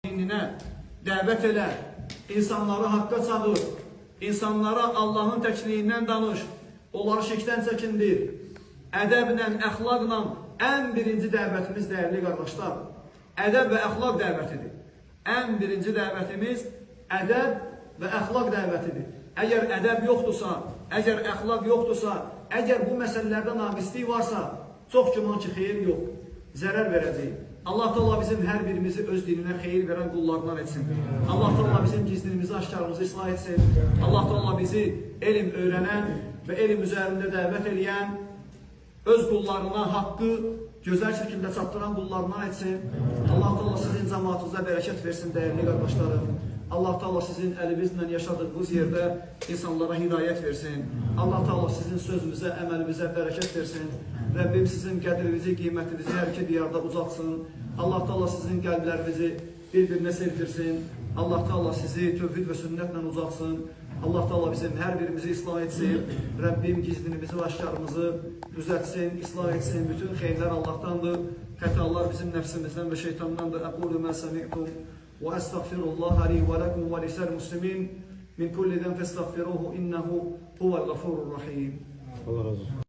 dininə dəvət elə, insanları haqqa çağır, insanlara Allahın təkliyindən danış, onları şirkdən çəkindir. Ədəblə, əxlaqla ən birinci dəvətimiz, dəyərli qardaşlar, ədəb və əxlaq dəvətidir. Ən birinci dəvətimiz ədəb və əxlaq dəvətidir. Əgər ədəb yoxdursa, əgər əxlaq yoxdursa, əgər bu məsələlərdə naqislik varsa, çox güman ki, xeyir yox, zərər verəcək. Allah Teala bizim hər birimizi öz dininə xeyir verən qullarından etsin. Allah Teala bizim gizlimizi, aşkarımızı islah etsin. Allah Teala bizi elm öyrənən və elm üzərində dəvət edən, öz qullarına haqqı gözəl şəkildə çatdıran qullarından etsin. Allah Teala sizin cəmaatınıza bərəkət versin, dəyərli qardaşlarım. Allah Teala sizin əlinizlə yaşadığınız yerdə insanlara hidayət versin. Allah Teala sizin sözünüzə, əməlimizə bərəkət versin. Rəbbim sizin qədrinizi, qiymətinizi hər iki diyarda uzatsın. Allah Teala sizin qəlblərinizi bir-birinə sevdirsin. Allah Teala sizi tövhid və sünnətlə uzatsın. Allah Teala bizim hər birimizi islah etsin. Rəbbim gizlimizi və aşkarımızı düzətsin, islah etsin. Bütün xeyirlər Allahdandır. Xətalar bizim nəfsimizdən və şeytandandır. Əqulu mən səmi'tum və əstəğfirullaha li və ləkum və lisəl muslimin min kulli dən fəstəğfiruhu innehu huvəl-ğafurur rahim. Allah razı olsun.